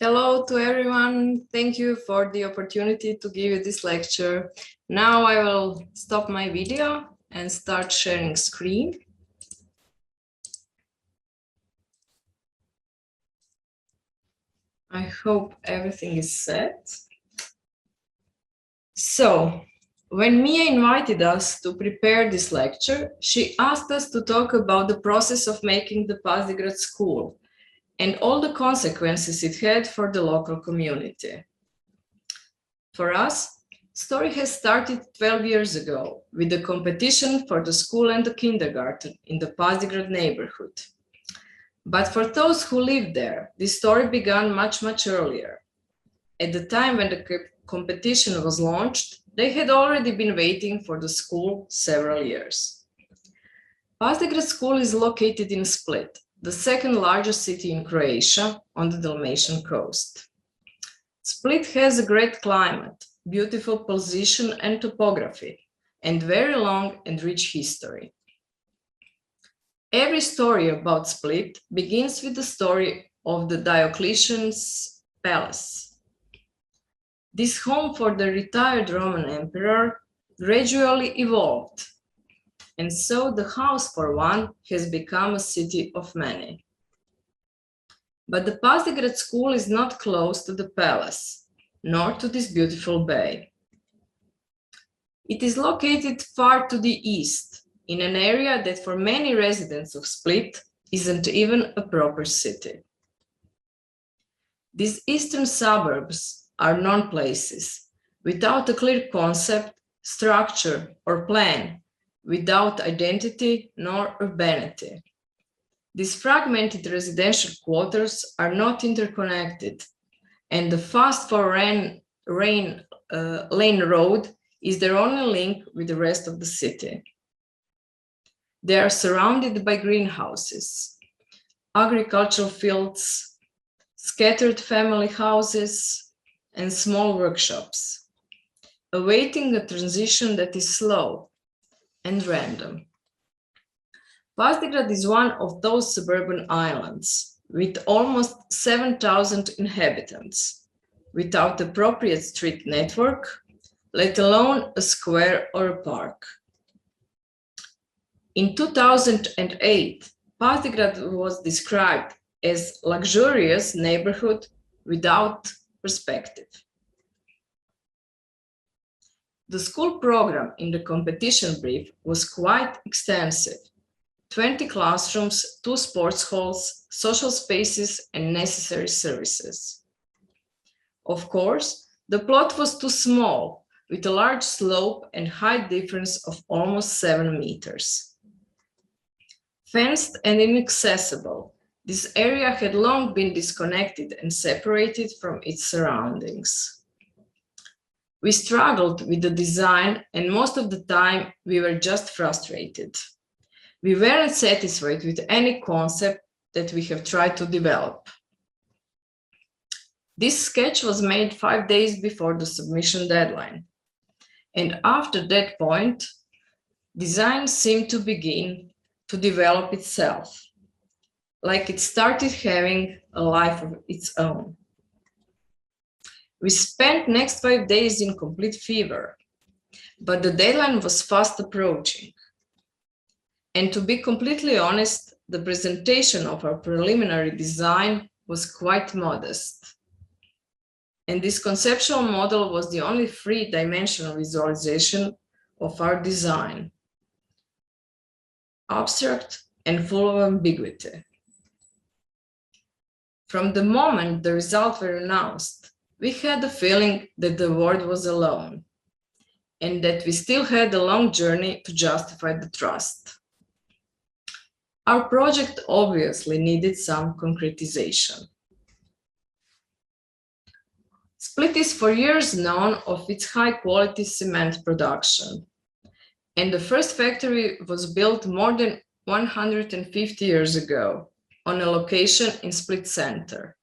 Hello to everyone. Thank you for the opportunity to give you this lecture. Now I will stop my video and start sharing screen. I hope everything is set. So, when Mia invited us to prepare this lecture, she asked us to talk about the process of making the Pazdigrad school and all the consequences it had for the local community. For us, story has started 12 years ago with the competition for the school and the kindergarten in the Pazdigrad neighborhood. But for those who lived there, this story began much earlier. At the time when the competition was launched, they had already been waiting for the school several years. Pazdigrad school is located in Split, the second largest city in Croatia on the Dalmatian coast. Split has a great climate, beautiful position and topography, and very long and rich history. Every story about Split begins with the story of the Diocletian's palace. This home for the retired Roman emperor gradually evolved, and so the house for one has become a city of many. But the Pazdigrad school is not close to the palace, nor to this beautiful bay. It is located far to the east, in an area that for many residents of Split isn't even a proper city. These eastern suburbs are non-places, without a clear concept, structure, or plan, without identity nor urbanity. These fragmented residential quarters are not interconnected, and the fast four-lane road is their only link with the rest of the city. They are surrounded by greenhouses, agricultural fields, scattered family houses, and small workshops, awaiting a transition that is slow and random. Pazdigrad is one of those suburban islands with almost 7,000 inhabitants, without appropriate street network, let alone a square or a park. In 2008, Pazdigrad was described as a luxurious neighborhood without perspective. The school program in the competition brief was quite extensive: 20 classrooms, 2 sports halls, social spaces, and necessary services. Of course, the plot was too small, with a large slope and height difference of almost 7 meters. Fenced and inaccessible, this area had long been disconnected and separated from its surroundings. We struggled with the design, and most of the time we were just frustrated. We weren't satisfied with any concept that we have tried to develop. This sketch was made 5 days before the submission deadline. And after that point, design seemed to begin to develop itself, like it started having a life of its own. We spent next 5 days in complete fever, but the deadline was fast approaching. And to be completely honest, the presentation of our preliminary design was quite modest. And this conceptual model was the only three-dimensional visualization of our design, abstract and full of ambiguity. From the moment the results were announced, we had the feeling that the world was alone, and that we still had a long journey to justify the trust. Our project obviously needed some concretization. Split is for years known of its high-quality cement production, and the first factory was built more than 150 years ago on a location in Split Center.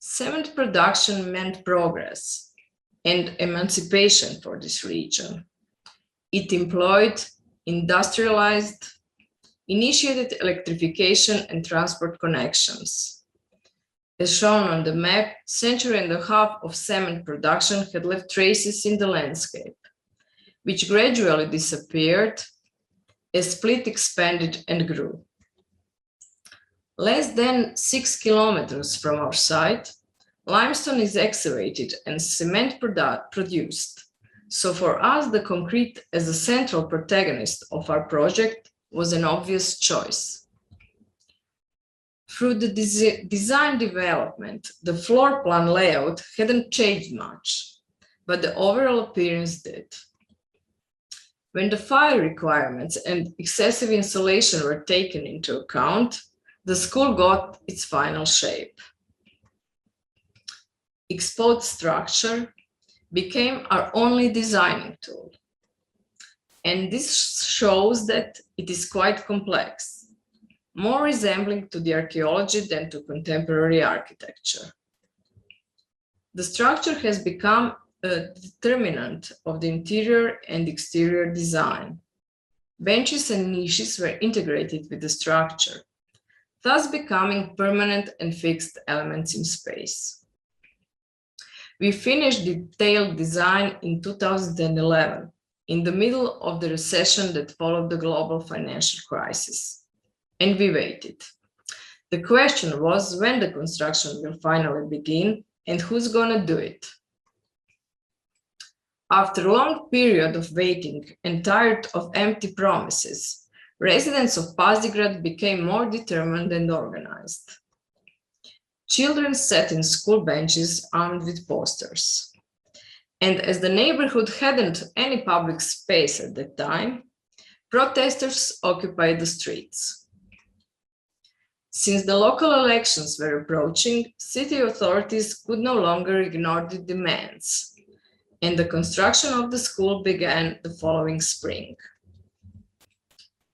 Cement production meant progress and emancipation for this region. It employed, industrialized, initiated electrification and transport connections, As shown on the map, century and a half of cement production had left traces in the landscape, which gradually disappeared as Split expanded and grew. Less than 6 kilometers from our site, limestone is excavated and cement produced. So for us, the concrete as a central protagonist of our project was an obvious choice. Through the design development, the floor plan layout hadn't changed much, but the overall appearance did. When the fire requirements and excessive insulation were taken into account, the school got its final shape. Exposed structure became our only designing tool. And this shows that it is quite complex, more resembling to the archaeology than to contemporary architecture. The structure has become a determinant of the interior and exterior design. Benches and niches were integrated with the structure, thus becoming permanent and fixed elements in space. We finished detailed design in 2011, in the middle of the recession that followed the global financial crisis, and we waited. The question was when the construction will finally begin and who's gonna do it. After a long period of waiting and tired of empty promises, residents of Pazdigrad became more determined and organized. Children sat in school benches armed with posters. And as the neighborhood hadn't any public space at that time, protesters occupied the streets. Since the local elections were approaching, city authorities could no longer ignore the demands, and the construction of the school began the following spring.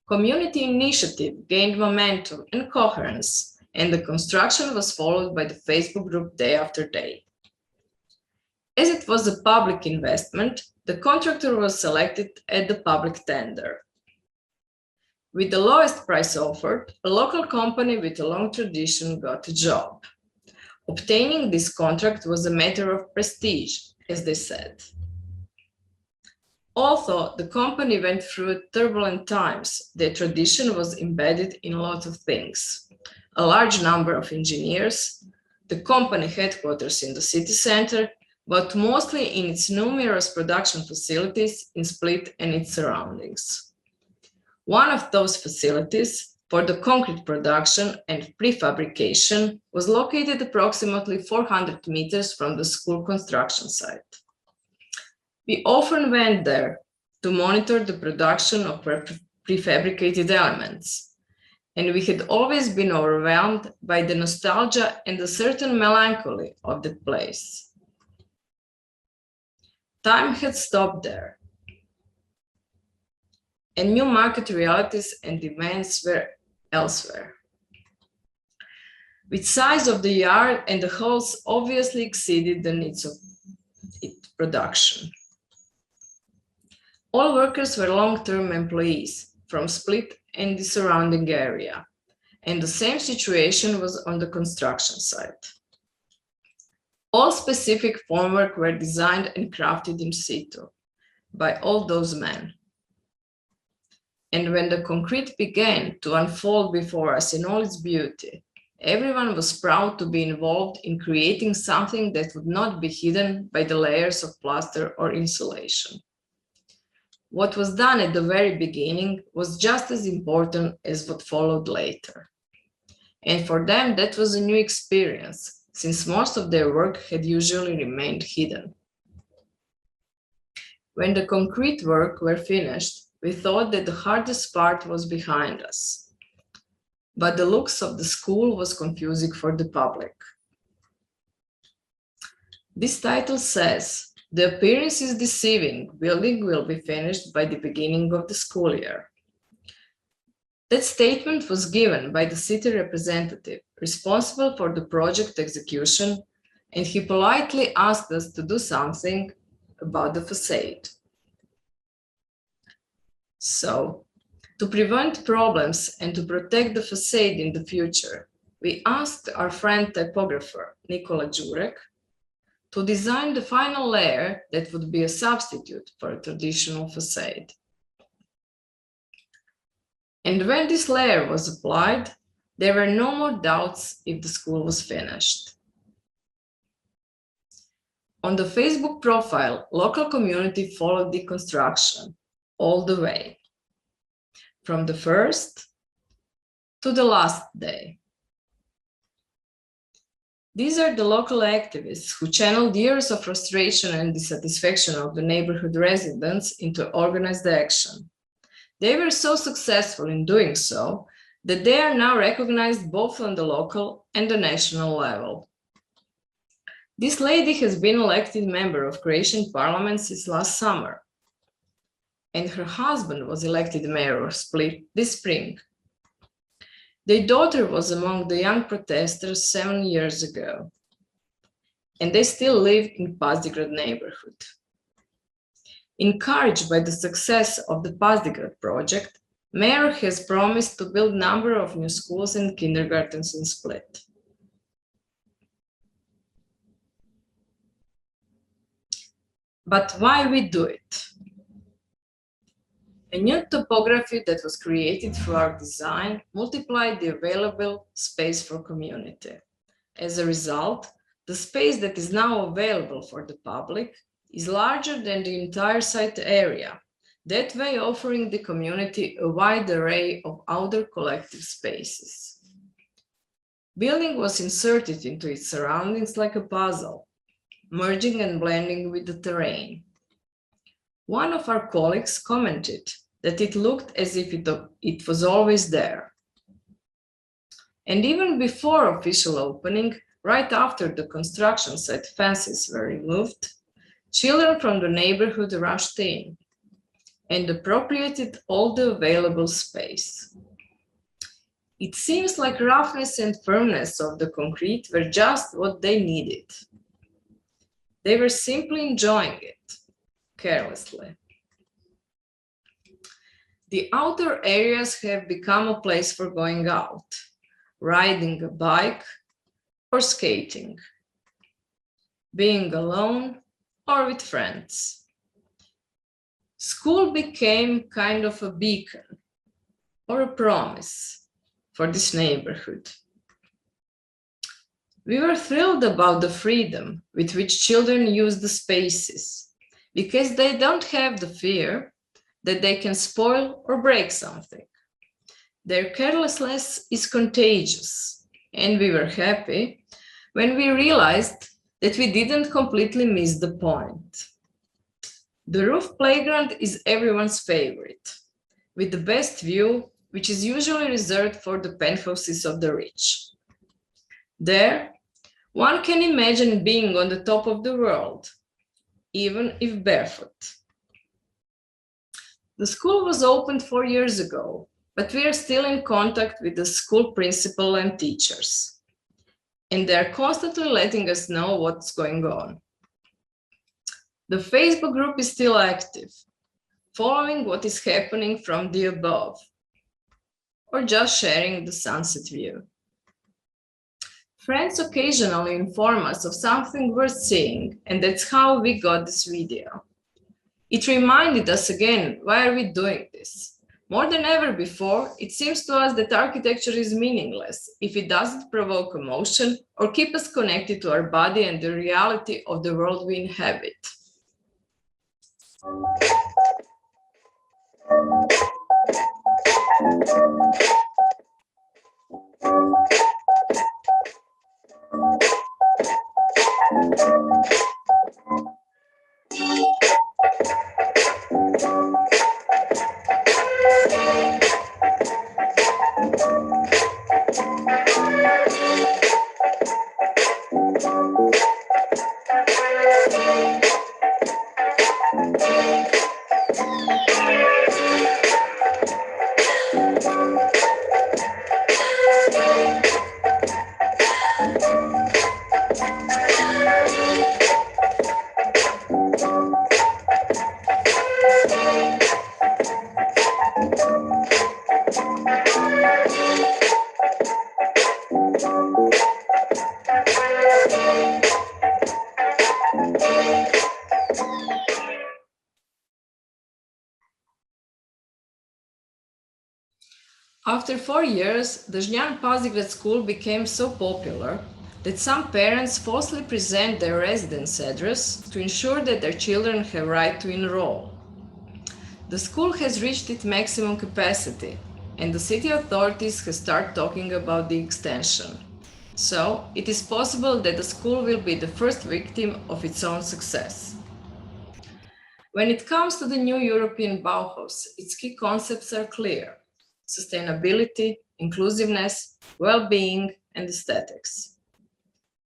Community initiative gained momentum and coherence, and the construction was followed by the Facebook group day after day. As it was a public investment, the contractor was selected at the public tender. With the lowest price offered, a local company with a long tradition got a job. Obtaining this contract was a matter of prestige, as they said. Although the company went through turbulent times, their tradition was embedded in a lot of things. A large number of engineers, the company headquarters in the city center, but mostly in its numerous production facilities in Split and its surroundings. One of those facilities for the concrete production and prefabrication was located approximately 400 meters from the school construction site. We often went there to monitor the production of prefabricated elements, and we had always been overwhelmed by the nostalgia and a certain melancholy of that place. Time had stopped there, and new market realities and demands were elsewhere. With size of the yard and the halls obviously exceeded the needs of its production. All workers were long-term employees from Split and the surrounding area, and the same situation was on the construction site. All specific formwork were designed and crafted in situ by all those men. And when the concrete began to unfold before us in all its beauty, everyone was proud to be involved in creating something that would not be hidden by the layers of plaster or insulation. What was done at the very beginning was just as important as what followed later. And for them, that was a new experience, since most of their work had usually remained hidden. When the concrete work were finished, we thought that the hardest part was behind us. But the looks of the school was confusing for the public. This title says, "The appearance is deceiving. Building will be finished by the beginning of the school year." That statement was given by the city representative responsible for the project execution, and he politely asked us to do something about the facade. So, to prevent problems and to protect the facade in the future, we asked our friend typographer, Nikola Jurek, to design the final layer that would be a substitute for a traditional facade. And when this layer was applied, there were no more doubts if the school was finished. On the Facebook profile, local community followed the construction all the way, from the first to the last day. These are the local activists who channeled years of frustration and dissatisfaction of the neighborhood residents into organized action. They were so successful in doing so that they are now recognized both on the local and the national level. This lady has been elected member of Croatian parliament since last summer, and her husband was elected mayor of Split this spring. Their daughter was among the young protesters 7 years ago, and they still live in Pazdigrad neighborhood. Encouraged by the success of the Pazdigrad project, Mayor has promised to build a number of new schools and kindergartens in Split. But why we do it? A new topography that was created through our design multiplied the available space for community. As a result, the space that is now available for the public is larger than the entire site area, that way offering the community a wide array of outdoor collective spaces. Building was inserted into its surroundings like a puzzle, merging and blending with the terrain. One of our colleagues commented that it looked as if it was always there. And even before official opening, right after the construction site fences were removed, children from the neighborhood rushed in and appropriated all the available space. It seems like roughness and firmness of the concrete were just what they needed. They were simply enjoying it, carelessly. The outdoor areas have become a place for going out, riding a bike or skating, being alone or with friends. School became kind of a beacon or a promise for this neighborhood. We were thrilled about the freedom with which children use the spaces, because they don't have the fear that they can spoil or break something. Their carelessness is contagious, and we were happy when we realized that we didn't completely miss the point. The roof playground is everyone's favorite, with the best view, which is usually reserved for the penthouses of the rich. There, one can imagine being on the top of the world, even if barefoot. The school was opened 4 years ago, but we are still in contact with the school principal and teachers, and they are constantly letting us know what's going on. The Facebook group is still active, following what is happening from the above, or just sharing the sunset view. Friends occasionally inform us of something worth seeing, and that's how we got this video. It reminded us again, why are we doing this? More than ever before, it seems to us that architecture is meaningless if it doesn't provoke emotion or keep us connected to our body and the reality of the world we inhabit. After 4 years, the Zanjan-pazdigrad school became so popular that some parents falsely present their residence address to ensure that their children have right to enroll. The school has reached its maximum capacity, and the city authorities have started talking about the extension. So, it is possible that the school will be the first victim of its own success. When it comes to the new European Bauhaus, its key concepts are clear: sustainability, inclusiveness, well-being, and aesthetics.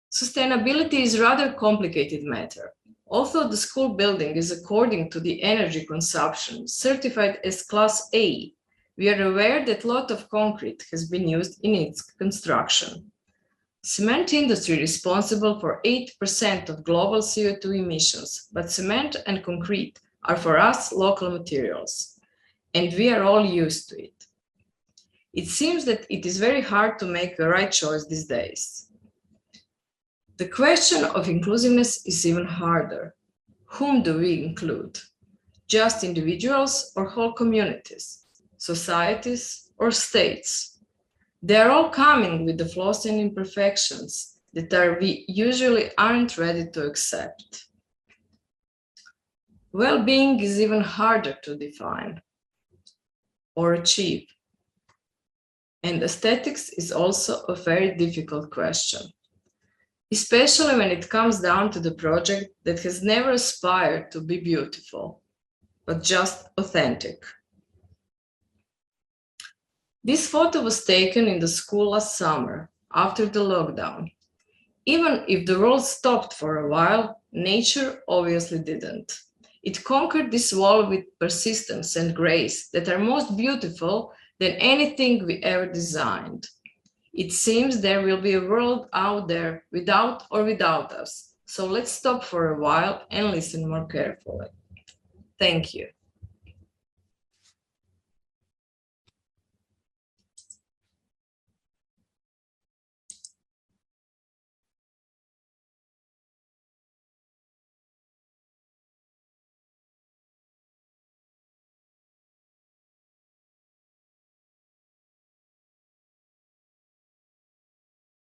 Sustainability is a rather complicated matter. Although the school building is according to the energy consumption certified as Class A, we are aware that a lot of concrete has been used in its construction. Cement industry is responsible for 8% of global CO2 emissions, but cement and concrete are for us local materials, and we are all used to it. It seems that it is very hard to make the right choice these days. The question of inclusiveness is even harder. Whom do we include? Just individuals or whole communities, societies or states? They are all coming with the flaws and imperfections that we usually aren't ready to accept. Well-being is even harder to define or achieve. And aesthetics is also a very difficult question, especially when it comes down to the project that has never aspired to be beautiful, but just authentic. This photo was taken in the school last summer, after the lockdown. Even if the world stopped for a while, nature obviously didn't. It conquered this wall with persistence and grace that are most beautiful than anything we ever designed. It seems there will be a world out there without us. So let's stop for a while and listen more carefully. Thank you.